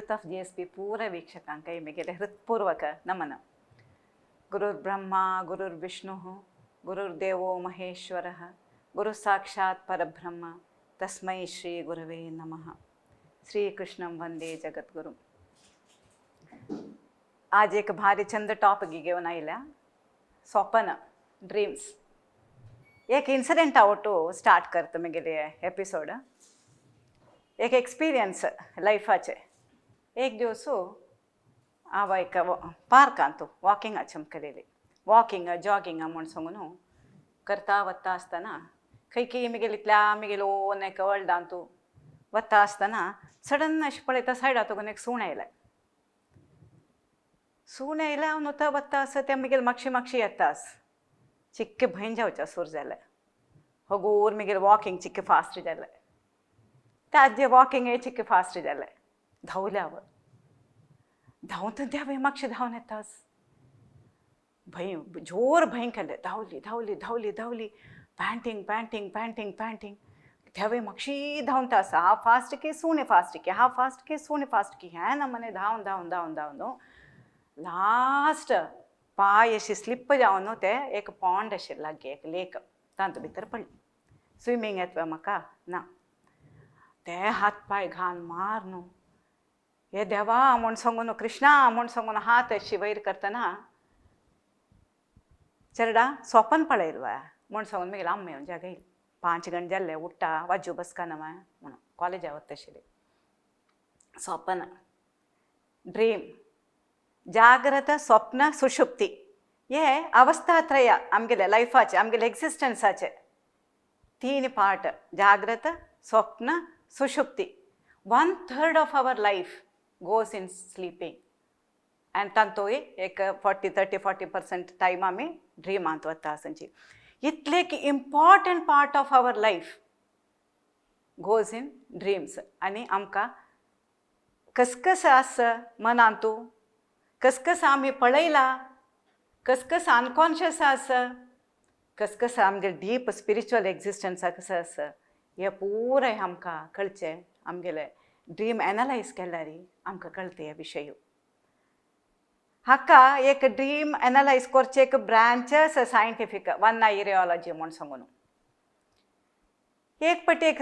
youthofgsb पूर्व वीक्षकांक इमेगेले हृत्पूर्वक नमन. गुरुर्ब्रह्मा गुरुर्विष्णुः गुरुर्देवो महेश्वरः गुरु साक्षात् परब्रह्म तस्मै श्री गुरवे नमः. श्री कृष्णं वंदे जगद्गुरु. आज एक भारी चंद टॉपिक घेऊन आयल्या. स्वप्न, ड्रीम्स. एक इन्सिडेंट आवटू स्टार्ट करता मगेले एपिसोड. एक एक्सपिरियन्स लाईफाचे. एक दिवस हांव एक पार्कांत वॉकिंग चमकलेली. वॉकिंग जॉगिंग म्हूण सांगून करता वता आसतना खंय मगेलींतल्या मगेलो एक वर्ल्डांत वता आसतना सडन अशें पळयता सायडांतून एक सूण आयलें. सूण आयलें हांव नुता वता आसा तें मगेल म्हाक्षी येता. चिक्के भंय जावचें सूर जालें. हगूर मगेल वॉकिंग चिक्के फास्ट जालें. ताजे वॉकिंग चिक्के फास्ट जालें. धांवलें हांव. धांवता देवे म्हाक्षी धांवन येता. भंय जोर भंय केलें. धांवली धांवली धांवली धांवली पॅन्टिंग पॅन्टिंग पॅन्टिंग पॅन्टिंग देवे म्हाक्षी धांवता आसा. हांव फास्ट की सुणे फास्ट की, हांव फास्ट की सुणे फास्ट की, हें नमने धांवन धांवन धांवन धांवन लास्ट पाय अशी स्लिप जावन ते एक पॉन्ड आशिल्लो लागीं, एक लेक, तांतूं भितर पडली. स्विमींग येता म्हाका ना. ते हात पाय घान मार न्हू. हे देवा म्हूण सांगून कृष्णा म्हूण सांगून हात अशी वयर करतना चेडा स्वप्न पळयलवा म्हूण सांगून मागीर अम्मा येवन जागयली. 5 गंटे जाल्ले उठ्ठा वाजू बसका ना म्हणून कॉलेजा वता आशिल्ली. स्वप्न, ड्रीम, जाग्रत, स्वप्न, सुषुप्ती हे अवस्थात्रय आमगेले लायफाचे, आमगेले एक्झिस्टन्साचे 3 पार्ट. जाग्रत, स्वप्न, सुषुप्ती. 1/3 of our life goes in sleeping आनी तांतूय एक 30-40% टायम आमी ड्रिमांत वता आसची. इतले की important part of our life goes in dreams. आनी आमकां कसकस आसा मनांतू, कसकस आमी पळयला, कसकस अनकॉन्शियस आसा, कसकस आमगे डीप स्पिरिच्युअल एक्झिस्टन्सा कसं आसा हे पुराय आमकां कळचें. आमगेले ड्रीम एनालायज केल्यार आमकां कळटा हे विशय. हाका एक ड्रीम एनालायज करचे एक ब्रांचस सायंटिफीक वन आयरियोलॉजी म्हूण सांगून. एक पटी एक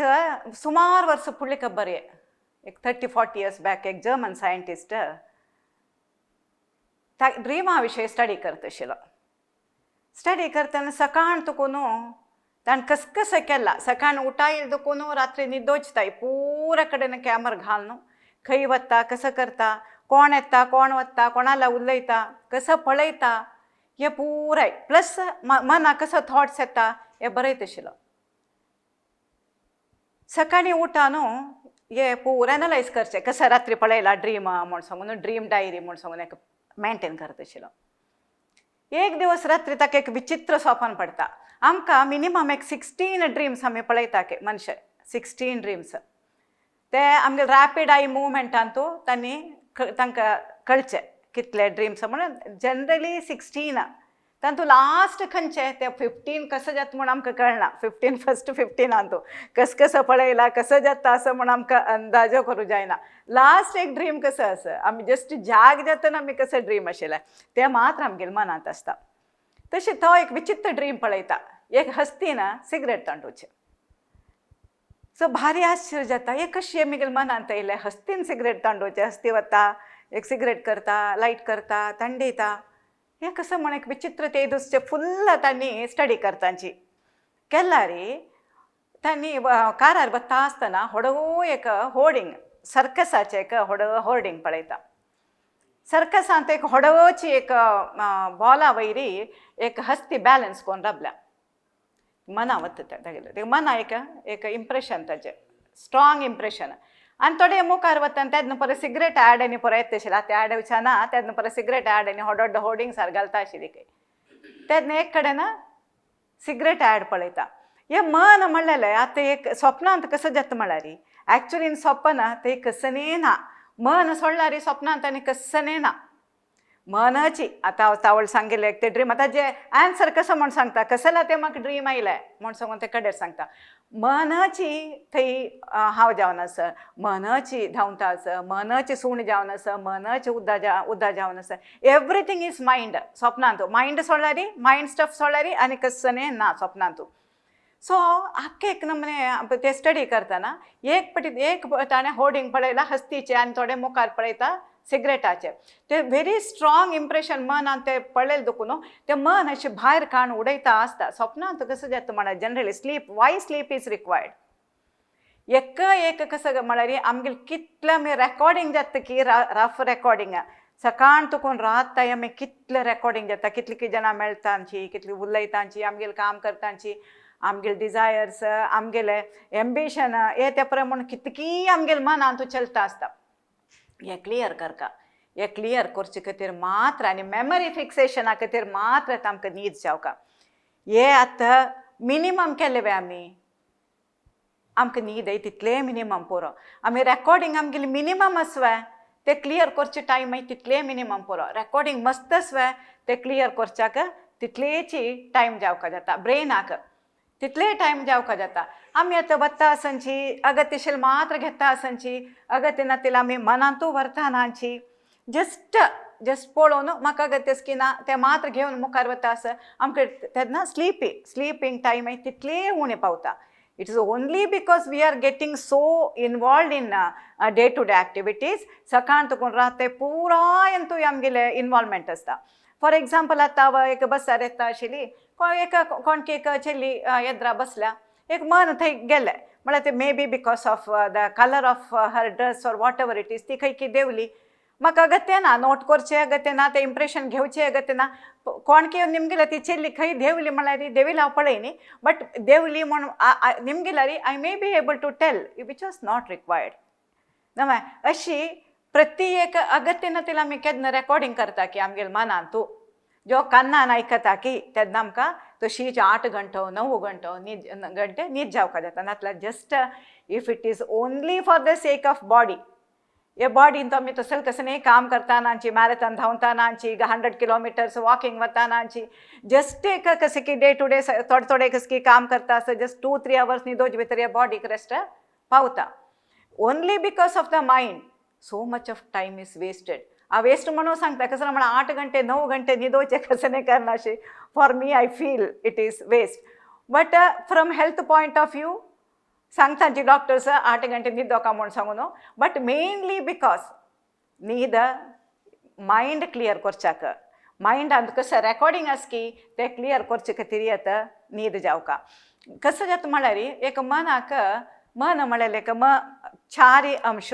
सुमार वर्स फुडली खबर एक 30-40 years बॅक एक जर्मन सायंटिस्ट ड्रिमा विशय स्टडी करता आशिल्लो. स्टडी करतना सकाळ तुकून ताणें कसकस केला. सकाळ उठायल दुखून रात्री न्हिदोचताय पुरा कडेन कॅमरा घालून खंय वता, कसं करता, कोण येता, कोण वता, कोणाला उलयता, कसं पळयता हे पुराय. प्लस मना कसं थॉट्स येता हे बरयत आशिल्लो. सकाळी उठा न्हू हे पुरा एनालायज करचें कसं रात्री पळयला ड्रीम म्हूण सांगून ड्रीम डायरी म्हूण सांगून एक मेंटेन करता आशिल्लो. एक दिवस रात्री ताका एक विचित्र स्वप्न पडटा. आमकां मिनिमम एक 16 ड्रीम्स आमी पळयता मनशां. 16 ड्रीम्स ते आमगे रॅपीड आय मुवमेंटांतू तांकां कळचें कितले ड्रीम्स म्हणून जनरली 16. तांतू लास्ट खंयचे ते 15 कसं जाता म्हूण आमकां कळना. 15 फस्ट 15 कसं पळयला कसं जाता असं म्हूण आमकां अंदाजो करूं जायना. लास्ट एक ड्रीम कसं आसा आमी जस्ट जाग जातना आमी कसं ड्रीम आशिल्लें ते मात्र आमगेल्या मनांत आसता. तशें तो एक विचित्र ड्रीम पळयता. एक हस्तीन सिगरेट तांडूचें. सो भारी आश्चर्य जाता. हे कशें आमगेल्या मनांत येयलें हस्तीन सिगरेट तांडूचें. हस्ती वता एक सिगरेट करता, लायट करता, तांडयता. हे कसं म्हण एक विचित्र ते दुसचे फुल्ल तांणी स्टडी करतांची केल्यार तांणी कारार वता आसतना व्हडो एक होर्डिंग सर्कसाचें एक व्हडो होर्डिंग पळयता. सर्कसांत एक व्हडोची एक बॉला वयरी एक हस्ती बॅलन्स करून राबल्या. मना वता तेगेलें मना एक इम्प्रेशन ताचें स्ट्रॉंग इम्प्रेशन. आनी थोडे मुखार वता तेन्ना परत सिगरेट ॲड आनी परत येता आशिल्ला. ते ॲड वचना तेन्ना परत सिगरेट ॲड आनी व्हडो व्हडो होर्डिंग्सार घालता आशिल्ली खंय. तेन्ना एक कडेन सिगरेट ॲड पळयता. हे मन म्हणलेलें आतां एक स्वप्नांत कसं जाता म्हळ्यार ॲक्च्युअली स्वप्न ते कसने ना. मन सोडल्यार स्वप्नांत आनी कसने ना. मनाची आता तावळ सांगले ते ड्रीम आता जे आन्सर कसं म्हण सांगता कसला ते म्हाका ड्रीम आयलाय म्हण सांगून ते कडेर सांगता मनाची थंय हांव जावन आसा मनाची धांवता आसा मनाची सूण जावन आसा मनाची उद्दा जावन आसा एवरीथींग इज मायंड स्वप्नांतू मायंड सोडल्यारी मायंड स्टफ सोडल्यारी आनी कसने ना स्वप्नांतू सो आख्खे एक नमने ते स्टडी करतना एक ताणें होर्डिंग पळयला हस्तीचे आनी थोडे मुखार पळयता सिगरेटाचे ते व्हेरी स्ट्रॉंग इम्प्रेशन मन ते पळयलें देखून ते मन अशें भायर काण उडयता आसता स्वप्नांत कसं जाता म्हळ्यार generally sleep Y sleep is required एक कसं म्हळ्यार आमगेले कितलें आमी रेकॉर्डिंग जाता की रफ रेकॉर्डिंग सकाळ तुकून रात आमी कितलें रेकॉर्डिंग जाता कितली जाणां मेळटांची कितली उलयतांची आमगेलें काम करतांची आमगेले डिझायर्स आमगेले एम्बिशन हे त्या प्रमाण कितकी आमगेले मनांतू चलता आसता हे क्लियर करता हे क्लियर करचे खातीर मात्र आनी मेमरी फिक्सेशना खातीर मात्र आमकां न्हीद जावका हे आतां मिनिमम केले वे आमकां न्हीद तितले मिनिमम पुरो आमी रेकॉर्डिंग आमगेली मिनिमम आसवे ते क्लियर करचे टायम तितले मिनिमम पुरो रेकॉर्डिंग मस्त आसवे ते क्लियर करच्याक तितलेची टायम जावका जाता ब्रेनाक तितले टायम जावका जाता आमी आतां वता आसनची अगत्यशील मात्र घेता आसनची अगत्य नातील आमी मनांतू व्हरता नाची जस्ट पळोवन म्हाका अगत्य स्किना ते मात्र घेवन मुखार वता आस आमकां तेन्ना स्लीपिंग टायम तितले उणे पावता it is only because we are getting so involved in day to day activities सकाळ तुकून रात ते पुराय तूं आमगेले इनवॉल्वमेंट आसता फॉर एग्जाम्पल आतां हांव एक बसार येता आशिल्ली कोणकी एक चेल्ली येद्रा बसल्या एक मन थंय गेलें म्हळ्यार ते may be because of the colour of her dress or what ever it is ती खंय की देंवली म्हाका अगत्य ना नोट करचें अगत्य ना ते इम्प्रेशन घेवचें अगत्य ना कोणकी निमगेल्या ती चेल्ली खंय देंवली म्हळ्यार देंविली हांव पळयनी बट देंवली म्हण निमगेल्यार I may be able to tell which was not required न्हय अशी प्रत्येक अगत्य नातील आमी केन्ना रेकॉर्डिंग करता की आमगेल्या मनान तूं जो कान्नान आयकता की तेन्ना आमकां तशीच 8 घंटो 9 घंटो न्हीद जावका जाता नातल्यार just if it is only for the sake of body ये बॉडीन तो आमी तसले कसले काम करता नाची मॅरेथॉन धांवता नाची 100 किलोमिटर्स वॉकिंग वता नाची जस्ट एक कशें की डे टू डे थोडे कशें की काम करता आसता जस्ट 2-3 hours न्हिदोवचे भितर हे बॉडीक रेस्ट पावता only because of the mind so much of time is wasted waste म्हणून सांगता कसं म्हळ्यार 8 घंटे 9 घंटे न्हिदोवचे कसं नाही करना अशें for me I feel it is waste but from health point of view सांगता जी डॉक्टर्स 8 घंटे न्हिदोका म्हूण सांगून बट मेनली बिकॉज न्हीद मायंड क्लियर करच्याक मायंडांत कसं रेकॉर्डिंग आस की ते क्लियर करचे खातीर येता न्हीद जावका कसं जाता म्हळ्यार एक मनाक मन म्हळ्यार एक 4 अंश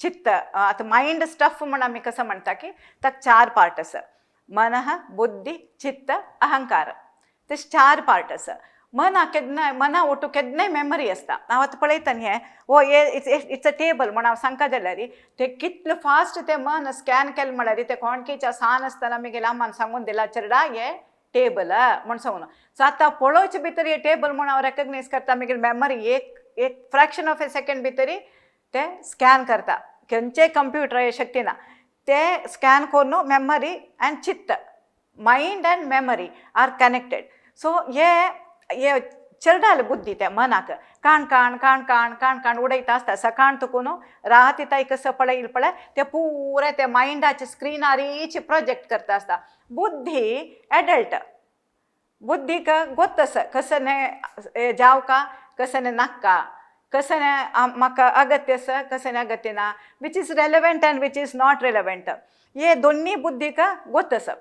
चित्त आता मायंड स्टफ म्हणून आमी कसं म्हणटा की ताका 4 पार्ट आसा मन बुद्धी चित्त अहंकार ते 4 पार्ट आसा मना ओटू केन्नाय मेमरी आसता हांव आतां पळयता न्ही हे इट्स अ टेबल म्हण हांव सांगता जाल्यार ते कितले फास्ट ते मन स्कॅन केलें म्हळ्यार ते कोणकेच्या सान आसतना आमी गेल्या आम्हाला सांगून दिला चेडा हे टेबल म्हण सांगून सो आतां पळोवचे भितर हे टेबल म्हण हांव रेकग्नायज करता आमगे मेमरी एक फ्रॅक्शन ऑफ ए सेकंड भितर ते स्कॅन करता खंयचे कंप्युटर शक्ती ना ते स्कॅन करून मेमरी एंड चित्त mind and memory are connected so हे चेडा बुद्धी त्या मनाक काण काण काण काण काण काण उडयता आसता सकाळ तुकून रात ताई कसं पळयल पळय ते पुरे ते मायंडाचे स्क्रीनारीच प्रोजेक्ट करता आसता बुद्धी एडल्ट बुद्धीक गोत्त आसा कसं ने जावका कसं ने नाका कसं म्हाका अगत्य आसा कसं अगत्य ना which is relevant and which is not relevant हे दोन्ही बुद्धीक गोत्त आसा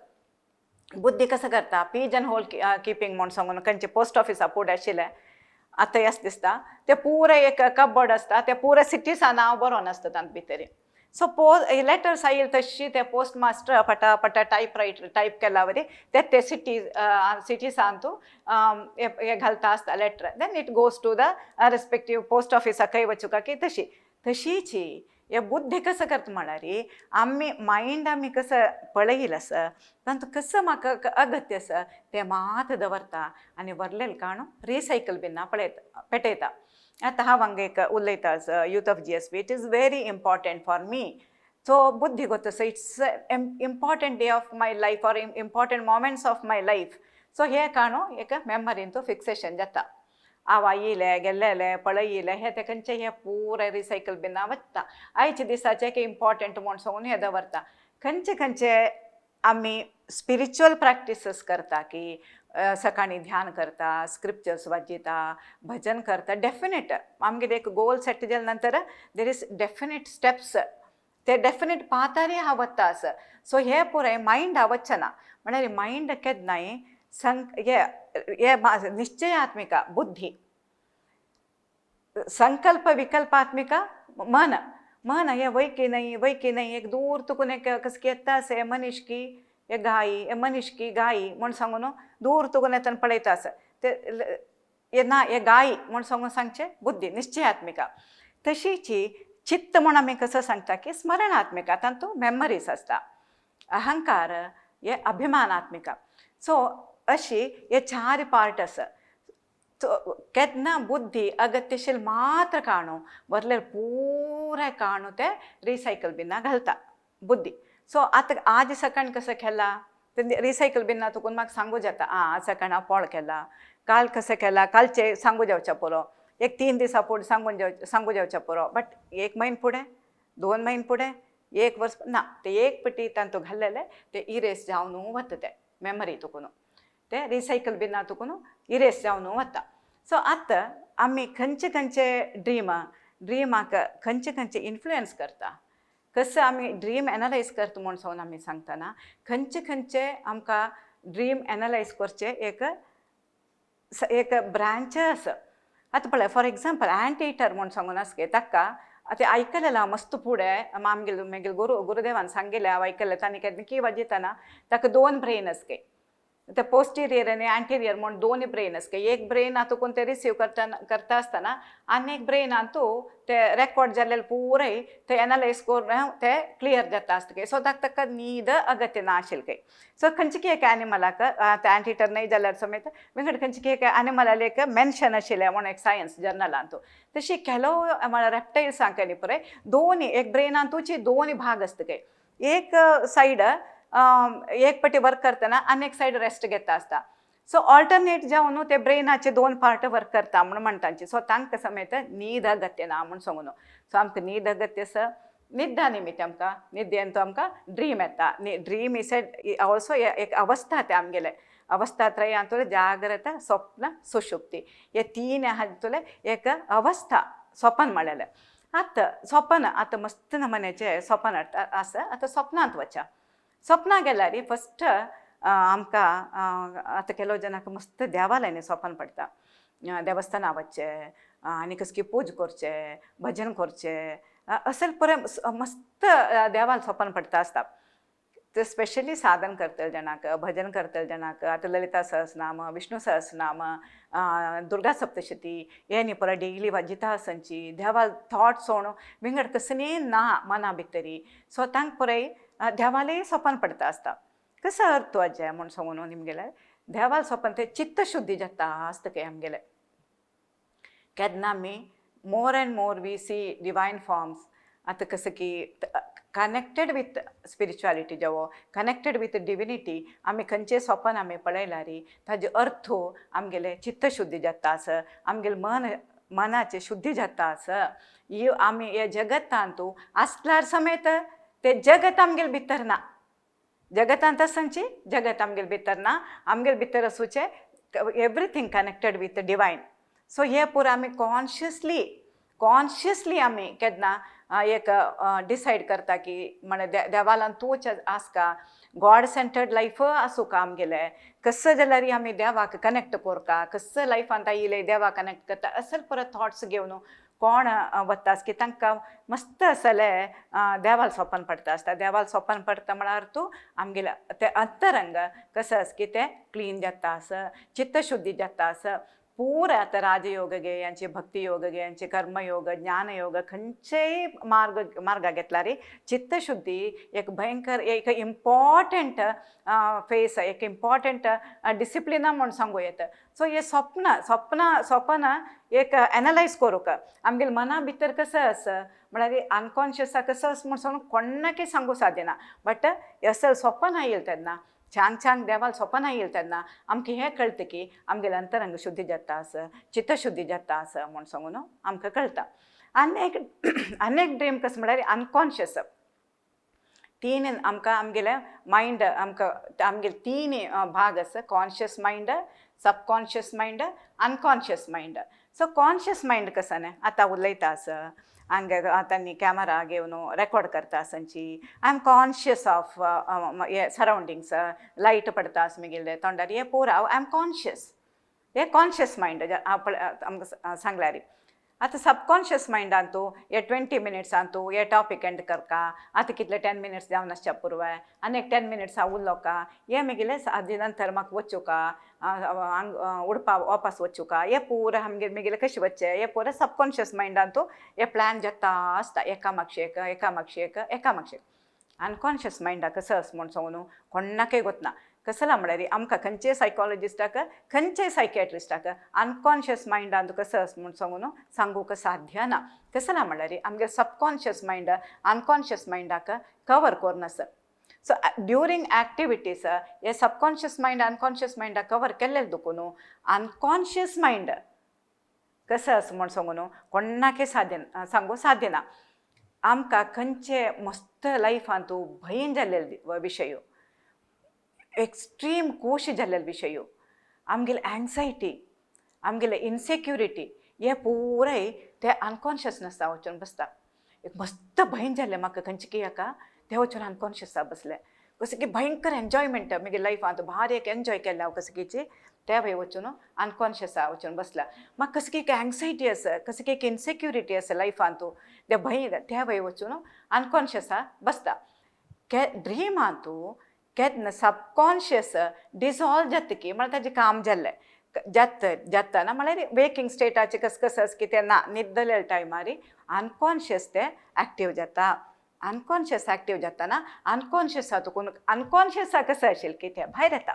बुद्धी कसं करता पिजन होल कीपिंग म्हूण सांगून खंयचे पोस्ट ऑफिसा फूड आशिल्लें आतां येस दिसता ते पुरे एक कपबोर्ड आसता ते पुरे सिटीसा नांव बरोवन आसता तांत भितर सो लेटर्स आयिल्ले तशी ते पोस्ट मास्टर पटा टायप केला वरी ते सिटीसान तूं हे घालता आसता letter then it goes to the respective post ऑफिसा खंय वचूका की तशीची हे बुद्धी कसं करता म्हळ्यार आमी मायंड आमी कसं पळयिल्लें आसा तांत कसं म्हाका अगत्य आसा तें मात दवरता आनी व्हरलेलें काण रिसायकल बिना पेटयता आतां हांव हांगा एक उलयता youth of GSB it is very important for me so बुद्धी गोत्ता so it's important day of my life or important moments of my life so हे कारणो एक मेमरीन तो फिक्सेशन जाता आवा येले गेल्लेले पळयले हे ते खंयचे हे पुरे रिसायकल बिना वता आयचे दिसाचे की इम्पॉर्टंट म्हूण सांगून हे दवरता खंयचे खंयचे आमी स्पिरिच्युअल प्रॅक्टिसेस करता की सकाळी ध्यान करता स्क्रिप्चर्स वाचिता भजन करता डेफिनेट आमगे एक गोल सेट केल्या नंतर देर इज डेफिनेट स्टेप्स ते डेफिनेट पातारी हा वता आस सो हे पुरे मायंड वचना म्हळ्यार मायंड केन्नाय ये निश्चयात्मिका बुद्धी संकल्प विकल्पात्मिका मन मन ये वैकी नहीं एक दूर तुकून एक कसकी येता से मनीश की ये मनीश की गाई म्हूण सांगून दूर तुकून येतान पळयता आस ते ये ना ये गाई म्हूण सांगून सांगचे बुद्धी निश्चयात्मिका तशीची चित्त म्हूण आमी कसं सांगता की स्मरणात्मिका तातूंत मेमरीज आसता अहंकार ये अभिमानात्मिका सो अशी हे 4 पार्ट आसा केन्ना बुद्धी अगत्यशील मात्र काणू बरल्यार पुरे काणू ते रिसायकल बिना घालता बुद्धी सो आतां आज सकाळ कसं केला ते रिसायकल बिना तुकून म्हाका सांगू जाता आज सकाळ हांव पोळ केला काल कसं केला कालचे सांगू जावच्या पुरो एक 3 दिसा फुडें सांगू जावच्या पुरो बट 1 म्हयनो फुडें 2 म्हयने फुडें 1 वर्स ना ते एक पटी तांतू घाल्लेले ते इरेस जावन वता ते मेमरी तुकून ते रिसायकल बिना तुकून इरेस जावन वता सो आतां आमी खंयचे खंयचे ड्रिमाक खंयचे खंयचे इन्फ्लुएन्स करता कसं आमी ड्रीम एनालायज करता म्हूण सांगून आमी सांगतना खंयचे खंयचे आमकां ड्रीम एनालायज करचे एक ब्रांच आसा आतां पळय फॉर एग्जाम्पल एंटीटर म्हूण सांगून आसगे ताका ते आयकलेला मस्त फुडें आमगेले गुरुदेवान सांगलेलें हांव आयकलें तांणी केन्ना की वाजयतना ताका 2 ब्रेन आसगे ते पोस्टिरियर आनी एंटिरियर म्हूण 2 ब्रेन आसगे एक ब्रेन हातूंत ते रिसीव करता आसतना आनी एक ब्रेन हातूंत ते रेकॉर्ड जाल्लेले पुराय ते एनालायज करून ते क्लियर जाता आसतगे सो ताका न्हीद अगत्य ना आशिल्ले सो खंयचे की एक एनिमलाक ते एंटिटर न्हय जाल्यार समेत वेगळे खंयचे की एक एनिमलाक एक मेन्शन आशिल्लें म्हूण एक सायन्स जर्नलांत तशी केलो म्हळ्यार रेप्टायल्सांक न्ही पळय 2 एक ब्रेनांतूचे 2 भाग आसतगे एक सायड एक पटी वर्क करतना आनी एक सायड रेस्ट घेता आसता सो ऑल्टरनेट जावन ते ब्रेनाचे 2 पार्ट वर्क करता म्हूण म्हणटांचे सो तांकां समेत न्हीद अगत्य ना म्हूण सांगून सो आमकां न्हीद अगत्य आसा निद्दा निमित्त आमकां निद्देन तो आमकां ड्रीम येता ड्रीम इज ऑल्सो एक अवस्था ते आमगेले अवस्थात्रय हातूंत जाग्रत स्वप्न सुषुप्ती हे 3 हातूंतले एक अवस्था स्वपन म्हळेलें आतां स्वपन आतां मस्त नमन्याचे स्वपन आसा आतां स्वप्नांत वचा स्वप्ना गेल्यार फस्ट आमकां आतां केलो जनाक मस्त देवालयांनी स्वपन पडटा देवस्थाना वचचे आनी कसकी पूज करचे भजन करचे असेल पुरे मस्त देवाल स्वपन पडटा आसता ते स्पेशली साधन करतले जाणाक भजन करतले जाणाक आतां ललिता सहस्रनाम विष्णू सहस्रनाम दुर्गा सप्तशती हे न्ही पळय डेली वाजिता आसची देवाल थॉट सोण विंगड कसली ना मना भितरी सो तांकां पुराय देवालय स्वपन पडता आसता कसं अर्थ वाजे म्हूण सांगून निमगेले देवाल स्वपन ते चित्त शुद्धी जाता आसतके आमगेले केन्ना आमी more and more we see divine forms आतां कसं की कनेक्टेड विथ स्पिरिच्युअलिटी जावो कनेक्टेड विथ डिविनिटी आमी खंयचे स्वपन आमी पळयल्यार ताजे अर्थ आमगेले चित्त शुद्धी जाता आस आमगेले मनाचे शुद्धी जाता आस ही आमी हे जगतांतू आसल्यार समेत ते जगत आमगेले भितर ना जगतांत आसची जगत आमगेले भितर ना आमगेले भितर आसूचे everything connected with divine so हे पुरो आमी कॉन्शियसली आमी केन्ना एक डिसायड करता की म्हळ्यार देवालान तूंच आसका गॉड सेंटर्ड लायफ आसूं का आमगेले कसं जाल्यार आमी देवाक कनेक्ट करता कसं लायफांत आयिल्ले देवाक कनेक्ट करता असल पुरो थॉट्स घेवन कोण वता की तांकां मस्त असले देवाल स्वपन पडटा आसता देवाल स्वपन पडटा म्हळ्यार तूं आमगेले ते अंतरंग कसं आस की ते क्लीन जाता आस चित्त शुद्धी जाता आस पूर आतां राजयोगगे यांचे भक्तियोगगे यांचे कर्मयोग ज्ञानयोग खंयचेय मार्ग घेतला रे चित्तशुद्धी एक भयंकर एक इम्पॉर्टंट फेस एक इम्पॉर्टंट डिसिप्लिना म्हूण सांगू येता. सो हे स्वप्न एक एनालायज करूंक आमगेले मना भितर कसं आसा म्हळ्यार अनकॉन्शियसा कसं आसा म्हूण सांगून कोणाकय सांगू साध्य ना. बट असं स्वप्न येईल तेन्ना छान देवाल स्वप्न येईल तेन्ना आमकां हें कळटा की आमगेले अंतरंग शुद्धी जाता आसा चित्तशुद्धी जाता आसा म्हूण सांगून आमकां कळटा. आनेक ड्रीम कसं म्हळ्यार अनकॉन्शियस तीन आमकां आमगेले मायंड आमगेले तीन भाग आसा conscious mind subconscious mind unconscious mind. So conscious mind कसं न्ही आतां उलयता आसा हांगा आतां न्ही कॅमेरा घेवन रेकॉर्ड करता आसची आय एम कॉन्शियस ऑफ हे सरावंडिंग्स लायट पडटा आसा म्हगेले तोंडार हे पळोवन हांव आय एम कॉन्शियस हे कॉन्शियस मायंड आमकां सांगल्यार. आतां सबकॉन्शियस मायंडान तूं हे 20 मिनिट्सान तूं हे टॉपीक एंड करका आतां कितले 10 मिनिट्स जावन आसच्या पुरवाय आनी एक 10 मिनिट्स हांव उरलो का हे म्हगेले हाजे नंतर म्हाका वचूं का उडपा वापस वचूं का हे पुरो म्हगेले कशें वच्चे हे पुरो सबकॉन्शियस मायंडान तूं हे प्लॅन जाता आसता एकामागशेक. अनकॉन्शियस मायंडाक कसं आसा म्हूण सांगून कोणाकय गोतना कसला म्हळ्यार आमकां खंयचेय सायकॉलॉजिस्टाक खंयचेय सायकॅट्रिस्टाक अनकॉन्शियस मायंडान कसं आसा म्हूण सांगून सांगूंक साध्य ना. कसला म्हळ्यार आमगे सबकॉन्शियस मायंड अनकॉन्शियस मायंडाक कवर करनासता. सो ड्युरींग एक्टिविटीज हे सबकॉन्शियस मायंड अनकॉन्शियस मायंडाक कवर केल्ले दुखून अनकॉन्शियस मायंड कसं आसा म्हूण सांगून कोणाकय सांगू साध्य ना. आमकां खंयचे मस्त लायफान तूं भंय जाल्ले विशय एक्स्ट्रीम खोश जाल्ले विशय आमगेले एन्जायटी आमगेले इनसेक्युरिटी हे पुराय ते अनकॉन्शियसनेसा वचून बसता. एक मस्त भंय जाल्लें म्हाका खंयचे की हाका ते वचून अनकॉन्शियसा बसले कशें की भयंकर एन्जॉयमेंट म्हगे लायफान भारी एक एन्जॉय केलें हांव कशें कीची त्या वय वचून अनकॉन्शियसा वचून बसला. म्हाका कशें की एक एन्जायटी आसा कशें की एक इनसेक्युरिटी आसा लायफान तूं ते भंय त्या वय वचून अनकॉन्शियसा बसता. ड्रिमान तूं केन्ना सबकॉन्शियस डिजॉल्व जाता की म्हळ्यार ताजें काम जाल्लें जातना म्हळ्यार वेकिंग स्टेटाचें कसं आसा की तें ना न्हिदलेल्या टायमार अनकॉन्शियस ते एक्टीव जाता. अनकॉन्शियस एक्टीव जातना अनकॉन्शियसा तुकून अनकॉन्शियसा कसं आशिल्लें की तें भायर येता.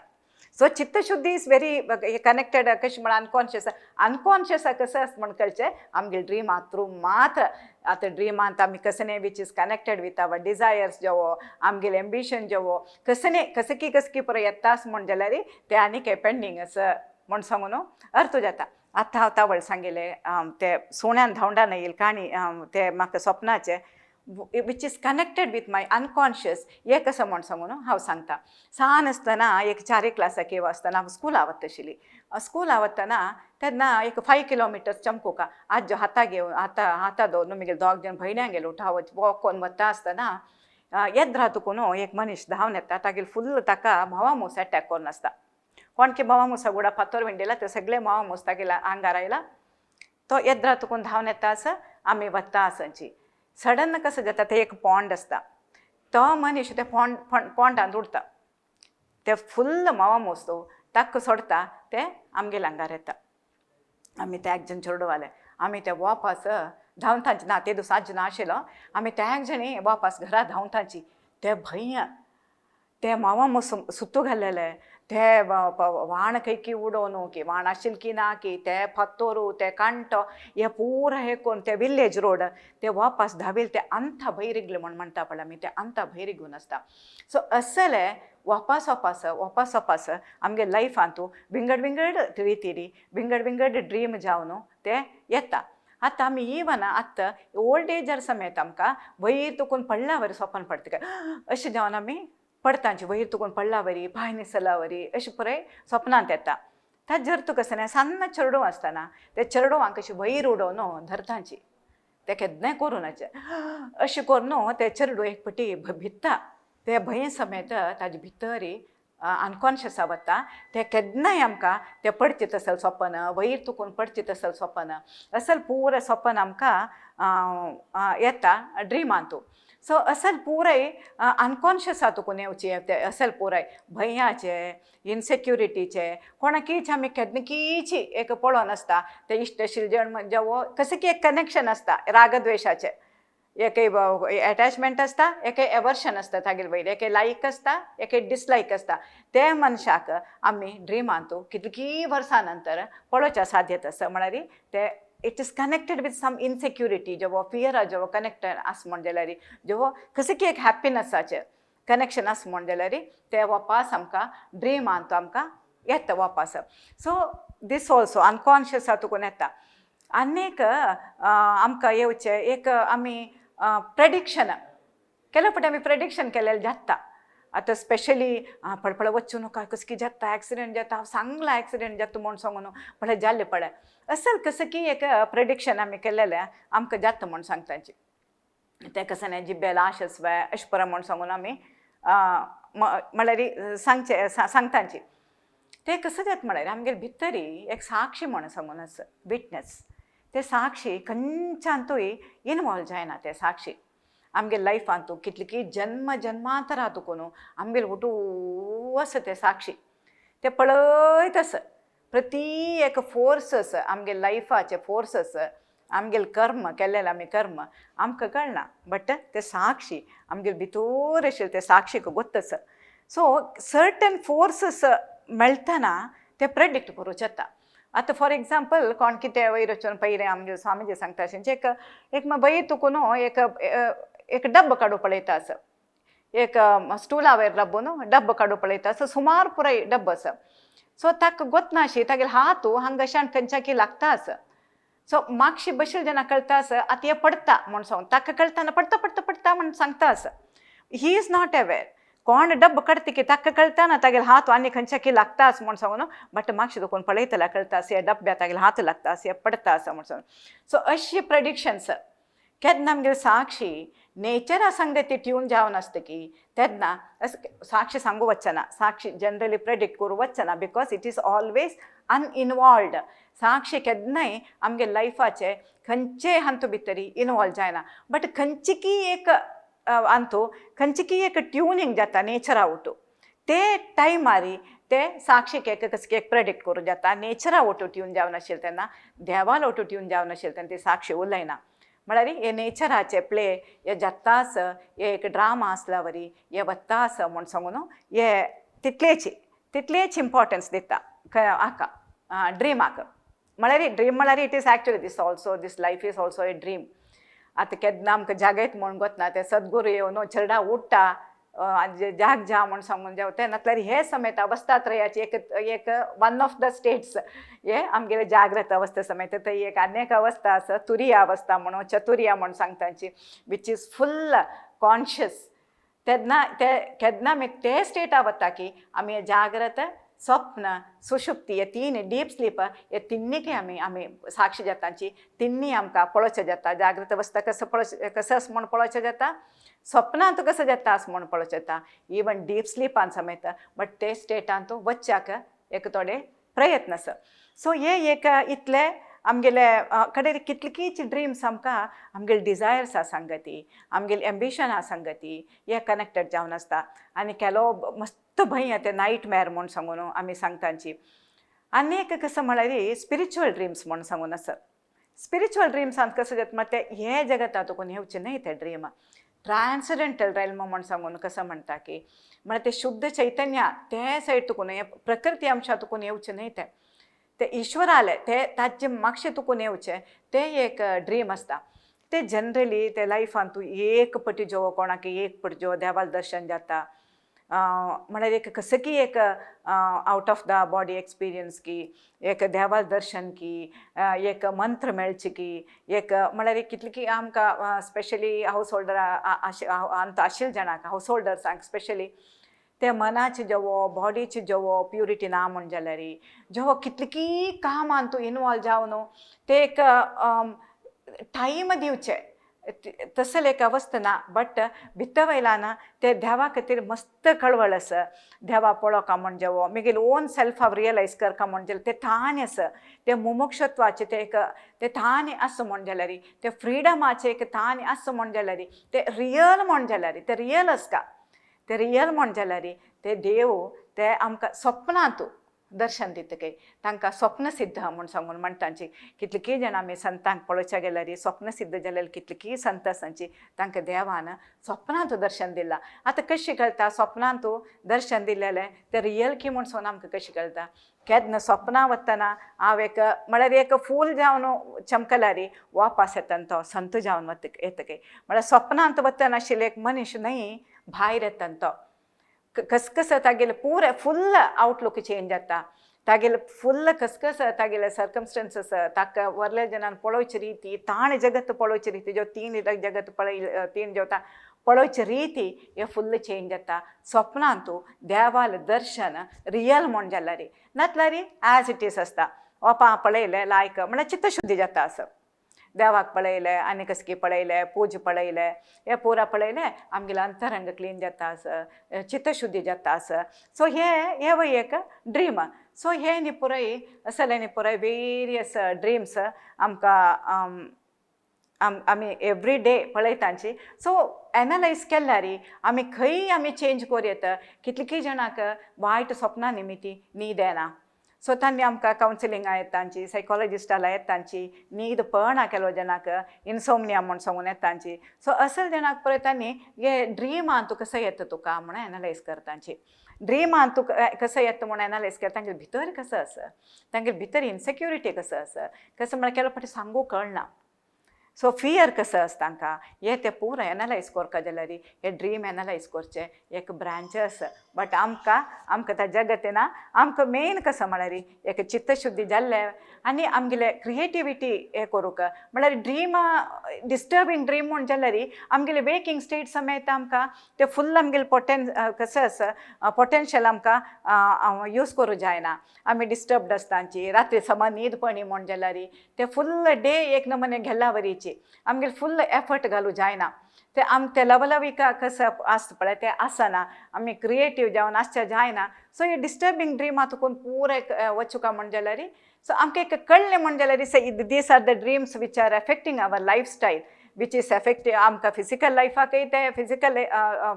सो चित्तशुद्धी इज वेरी कनेक्टेड कशें म्हण अनकॉन्शियसा कसं आसा म्हण कळचें आमगे ड्रीमा थ्रू मात्र. आतां ड्रिमांत आमी कसने which is connected with our desires जेवो आमगेले एम्बिशन जेवो कसं की पुरो येता आसा म्हण जाल्यार ते आनीक पेंडींग आसा म्हण सांगून अर्थ जाता. आतां हांव तावळ सांगलें ते सुण्यान धांवडान येयले काणी ते म्हाका स्वप्नाचे which is connected with my unconscious हे कसं म्हण सांगून हांव सांगता. सान आसतना एक 4 क्लासाक येवं आसतना हांव स्कूला वताशिल्ली. स्कूला वतना तेन्ना एक 5 किलोमिटर्स चमकुका आज हाता घेवन हाता दवरून म्हगे 2 जण भयण्यां गेलो हांव वॉक कोन्न वता आसतना येद्रा तुकून एक मनीस धांवन येता तागेले फुल्ल ताका म्होंवामूस एटॅक कोन्न आसता. कोण की म्होंवामुसा गुडा फातोर विंडयला ते सगळे म्होंवामूस तागेल्या आंगार आयला. तो येद्रा तुकून धांवन येता आसा आमी वता आसाची सडन कसं जाता ते एक पॉंड आसता तो मनीस ते पॉंडांत उडता ते फुल्ल म्होंवामूस ताका सोडता ते आमगेल्या आंगार येता. आमी ते एक जण चेडवाले आमी ते वापस धांवतांची ना ते दिसा आज नाशिल्लो आमी ते एक जणी वापस घरा धांवतांची ते भंय ते म्होंवामूस सुतू घाल्लेले ते वाण खंय उडोवन की वाण आशिल्ली की ना की ते फातोरू ते कांटो हे पुरो हे करून ते विलेज रोड ते वापस धांवेल ते अंत भैरिगले म्हण म्हणटा पळय आमी ते अंत भैरिगून आसता. सो असले वापस आमगे लायफान तूं विंगड रितीरी विंगड ड्रीम जावन ते येता. आतां आमी इवन आतां ओल्ड एजार समेत आमकां वयर तुकून पडला वरी स्वप्न पडटा काय अशें जावन आमी पडतांची वयर तुकून पडला वरी पांय निसरला वरी अशें पुराय स्वप्नांत येता. ताजेर तुका कसं सन्न चेडूं आसतना ते चेडवांक अशी वयर उडोवन धरतांची ते केन्नाय करूनाचे अशें करून ते चेडूं एक पटी भित्ता ते भंय समेत ताजे भितर अनकॉन्शियसा वता ते केन्नाय आमकां ते पडचे तसल स्वप्न वयर तुकून पडचे तसल स्वप्न असल पुरो स्वप्न आमकां येता ड्रिमांत. सो असल पुराय अनकॉन्शियस तुका येवची ते असल पुराय भंयाचे इनसेक्युरिटीचे कोणाकीच आमी केन्ना एक पळोवन आसता ते इश्टशील जण जेवो कशें की एक कनेक्शन आसता रागद्वेशाचे एक अटॅचमेंट आसता एक एवर्शन आसता तागेले वयर एक लायक आसता एक डिसलायक आसता ते मनशाक आमी ड्रिमांतू कितलीं वर्सां नंतर पळोवच्या साध्यता आसा म्हळ्यार ते it is connected with some insecurity जेवो फियर जेवो कनेक्टेड आस म्हण जाल्यार जेवो कशें की एक हॅपिनसाचे कनेक्शन आस म्हण जाल्यार ते वापस आमकां ड्रिमांतू आमकां येता वापस सो दीस ऑल्सो अनकॉन्शियस तुकून येता आनीक आमकां येवचे एक आमी प्रेडिक्शन केले फावटी आमी प्रेडिक्शन केलेलें जाता आतां स्पेशली पळय वच्चू नका कसं की जाता एक्सिडेंट जाता हांव सांगलां एक्सिडेंट जाता म्हूण सांगून पळय जाल्लें पळय असल कसं की एक प्रेडिक्शन आमी केल्लेलें आमकां जाता म्हूण सांगताची ते कसं जिब्बे लाश आसवा अशें परा म्हूण सांगून आमी म्हळ्यार सांगताची ते कसं जाता म्हळ्यार आमगेले भितरी एक साक्षी म्हूण सांगून आसा विटनेस ते साक्षी खंयच्यानूय इनवॉल्व जायना ते साक्षी आमगे लायफांतू कितली जन्मांतरां तुकून आमगेले उठू आसा ते साक्षी ते पळयत आसा प्रती एक फोर्सस आमगे लायफाचे फोर्सस आमगेले कर्म केल्लेले आमी कर्म आमकां कळना बट ते साक्षी आमगेले भितर आशिल्ले ते साक्षीक गोत्त आसा सो सर्टन फोर्सस मेळटना ते प्रेडिक्ट करूंक येता आतां फॉर एग्जाम्पल कोण कितें वयर वचून पयलें आमगे स्वामीजी सांगता अशें एक वयर तुकून एक डब्ब काडू पळयता आसा एक स्टुला वयर लब्बून डब्ब काडू पळयता आसा सुमार पुराय डब्ब आसा सो ताका गोतनाशी तागेले हातू हांगा अशें खंयच्याकी लागता आसा सो मागशी बशिल्ले जेन्ना कळटा आसा आतां हें पडटा म्हूण सांगून ताका कळटा पडटा पडटा पडटा म्हूण सांगता आसा ही इज नॉट अवेर कोण डब्ब काडटा की ताका कळटा तागेले हात आनी खंयच्याकी लागता आसा म्हूण सांगून बट मागशी दुखून पळयतल्या कळटा आसा हे डब्ब्या तागेले हात लागता आसा हे पडटा आसा म्हूण सांगून सो अशी प्रेडिक्शन्स केन्ना आमगेले साक्षी नेचरा सांगता ती ट्यून जावन आसता की तेन्ना साक्षी सांगू वचना साक्षी जनरली प्रेडिक्ट करूं वचना बिकॉज इट इज ऑलवेज अनइनवॉल्वड साक्षी केन्नाय आमगे लायफाचे खंयचे हांतू भितरी इनवॉल्व जायना बट खंयची एक अंतू खंयची एक ट्युनिंग जाता नेचरा उठू ते टायमार ते साक्षीक कसं एक प्रेडिक्ट करूं जाता नेचरा ओटू ट्यून जावन आशिल्ले तेन्ना देवाल ओटू ट्यून जावन आशिल्ले तेन्ना ती साक्षी उलयना म्हळ्यार हे नेचराचे प्ले हे जाता आसा हे एक ड्रामा आसला वरी हे वता आसा म्हूण सांगून हे तितलेच इम्पॉर्टन्स दिता हाका ड्रिमाक म्हळ्यार ड्रीम म्हळ्यार it is actually this life is also a dream आतां केन्ना आमकां जागयत म्हूण गोतना ते सद्गुरू येवन चेडा उठटा जाग जा म्हूण सांगून जेवता नातल्यार हे समेत अवस्थात्रयाची एक वन ऑफ द स्टेट्स हे आमगेले जागृत अवस्था समेत थंय एक अनेक अवस्था आसा तुरीय अवस्था म्हणून चतुर्या म्हूण सांगताची वीच इज फुल्ल कॉन्शियस तेन्ना केन्ना आमी ते स्टेटा वता की आमी जागृत स्वप्न सुषुप्ती हे तीन डीप स्लीप हे तिन्नीकय आमी साक्षी जाताची तिन्नी आमकां पळोवचें जाता जागृत अवस्था कसं म्हूण पळोवचें जाता स्वप्नांत कसं जाता आस म्हूण पळोवचें जाता इवन डीप स्लीपान समेत बट ते स्टेटांत वच्चाक एक थोडे प्रयत्न आसा सो हे एक इतले आमगेले कडेन कितलींच ड्रिम्स आमकां आमगेले डिजायर्स आसा सांगती आमगेले एम्बिशन आसा सांगती हे कनेक्टेड जावन आसता आनी केलो मस्त भंय ते नायट मॅर म्हूण सांगून आमी सांगताची आनी एक कसं म्हळ्यार स्पिरिच्युअल ड्रिम्स म्हूण सांगून आसा स्पिरिच्युअल ड्रिम्सांत कसं जाता मात ते हे जगता तुकून येवचें न्हय ते ड्रीम ट्रान्सडेंटल रेल्म म्हूण सांगून कसं म्हणटा की म्हळ्यार ते शुद्ध चैतन्य ते सायड तुकून हे प्रकृती अंशा तुकून येवचें न्हय ते ईश्वराले ते ताचे मागशे तुकून येवचे ते एक ड्रीम आसता ते जनरली ते लायफान तूं एक पटी जो कोणाक एक पटी जो देवाल दर्शन जाता म्हळ्यार एक कसं की एक out of the body experience की एक देवाल दर्शन की एक मंत्र मेळचे की एक म्हळ्यार कितली की आमकां स्पेशली हावस होल्डर आशिल्ले जाणांक हावस होल्डर्सांक स्पेशली ते मनाचे जेवो बॉडीचे जेवो प्युरिटी ना म्हण जाल्यार जेवो कितलीं कामान तूं इनवॉल्व जावन ते एक टायम दिवचे तसं एक अवस्था ना बट भित्त वयला ना ते देवा खातीर मस्त कळवळ आसा देवा पळोवका म्हणजे मागीर ओन सेल्फ हांव रियलायज करता म्हणजे ते ताणे आसा ते मुमुक्षत्वाचे ते एक ते ताणे आसा म्हण जाल्यार ते फ्रिडमाचे एक ताणे आसा म्हण जाल्यार ते रियल म्हण जाल्यार ते रियल आसता ते रियल म्हण जाल्यार ते देव ते आमकां स्वप्नांत दर्शन दितके तांकां स्वप्न सिद्ध म्हूण सांगून म्हणटाची कितलींय जाणां आमी संतांक पळोवच्या गेल्यार स्वप्न सिद्ध जाल्यार कितलींय संत आसाची तांकां देवान स्वप्नांत दर्शन दिलां आतां कशें कळटा स्वप्नांत दर्शन दिलेलें तें रियल की म्हूण सोन आमकां कशें कळटा केन्ना स्वप्नां वतना हांव एक म्हळ्यार एक फूल जावन चमकल्यार वापस येता तो संत जावन येतके म्हळ्यार स्वप्नांत वतना आशिल्ले एक मनीस न्हय भायर येता तो कसकस तागेले पूरे फुल्ल आवटलूक चेंज जाता तागेले फुल्ल कसकस तागेले सर्कमस्टन्सीस ताका वर्ले जनान पळोवचे रीती ताणे जगत पळोवचे रीती जो तीन जगत तीन जेवता पळोवचे रीती हे फुल्ल चेंज जाता स्वप्नांत देवाल दर्शन रियल म्हण जाल्यार नातल्यार ॲज इट इज आसता ओपा पळयलें लायक म्हळ्यार चित्तशुद्धी जाता असं देवाक पळयलें आनी कसकी पळयलें पूज पळयलें हें पुरा पळयलें आमगेलें अंतरंग क्लीन जाता आसा चित्तशुद्धी जाता आसा सो हे वय एक ड्रीम सो हे न्ही पुराय असले न्ही पुराय वेरियस ड्रिम्स आमकां आमी एवरी डे पळयतांची सो एनालायज केल्यार आमी खंय आमी चेंज करूं येता कितलींय जाणांक वायट स्वप्नां निमिती न्हीद येना सो तांणी आमकां कावन्सिलिंगा येतांची सायकोलॉजिस्टाला येतांची न्हीद पळना केलो जाणांक इन्सोमनिया म्हूण सांगून येतांची सो असल जाणांक पळय तांणी हे ड्रिमान तूं कसो येता तुका म्हूण एनालायज करतांची ड्रिमान तूं कसो येता म्हूण एनालायज करता तांगे भितर कसो आसा तांगे भितर इनसेक्युरिटी कसो आसा कसो म्हळ्यार केलो फावटी सांगूं कळना सो फियर कसो आसा तांकां हे ते पुरो एनालायज करता जाल्यार हे ड्रीम एनालायज करचे एक ब्रांच आसा बट आमकां त्या जगतिना आमकां मेन कसो म्हळ्यार एक चित्तशुद्धी जाल्ले आनी आमगेले क्रिएटिविटी हे करूंक म्हळ्यार ड्रीम डिस्टर्बिंग ड्रीम म्हूण जाल्यार आमगेले वेकिंग स्टेट समेत आमकां ते फुल्ल आमगेले कसो आसा पोटेन्शियल आमकां यूज करूं जायना आमी डिस्टर्ब्ड आसतांची रात्री समान न्हीद पळणी म्हूण जाल्यार ते फुल्ल डे एक नमूने गेला वरीची आमगेले फुल्ल एफर्ट घालूं जायना ते लवलविका कसं आसता पळय ते आसना आमी क्रिएटीव जावन आसचे जायना सो हे डिस्टर्बिंग ड्रिमा तुकून पुरे वचुका म्हण जाल्यार सो आमकां एक कळ्ळें म्हण जाल्यार this are the dreams which are affecting our lifestyle which is effective आमकां फिजिकल लायफाकय ते फिजिकल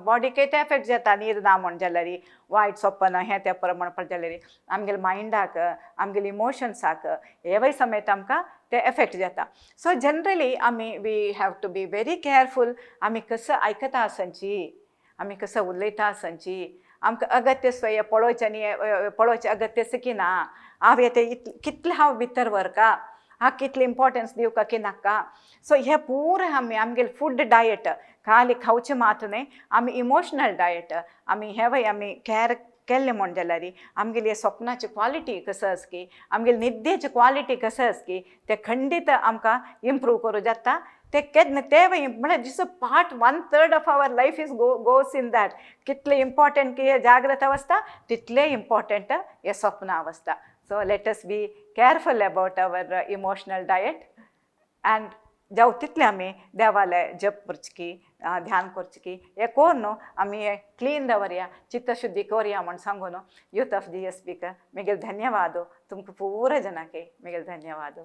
बॉडीकय ते एफेक्ट जाता न्हीद ना म्हण जाल्यार वायट स्वप्न हें तें प्रमाण पळय जाल्यार आमगेले मायंडाक आमगेले इमोशन्साक हेवय समेत आमकां ते एफेक्ट जाता सो जनरली आमी we have to be very careful आमी कसं आयकता आसची आमी कसं उलयता आसची आमकां अगत्य स्वय पळोवचें न्ही पळोवचें अगत्य की ना हांव येते कितलें हांव भितर व्हरका हांव कितलें इम्पॉर्टन्स दिवका की नाका सो हे पुरो आमगेले फूड डायट खाली खावचें मात न्हय आमी इमोशनल डायट आमी हेवय आमी केअर केल्लें म्हण जाल्यार आमगेली स्वप्नाची क्वॉलिटी कसो आसा की आमगेली न्हिदेची क्वॉलिटी कसो आसा की ते खंडीत आमकां इम्प्रूव करूं जाता ते केन्ना ते म्हळ्यार जिसो part 1/3 of our life is goes in that कितले इम्पॉर्टंट की हे जागृत अवस्था तितले इम्पॉर्टंट हे स्वप्न अवस्था so let us be careful about our emotional diet and जाऊ तितले आमी देवाले जप करचकी ध्यान करचकी हे कोर न्हू आमी क्लीन दवरया चित्तशुद्धी करया म्हण सांगून यूथ ऑफ GSB मिगेल धन्यवाद तुमकां पुरो जनाके मिगेल धन्यवाद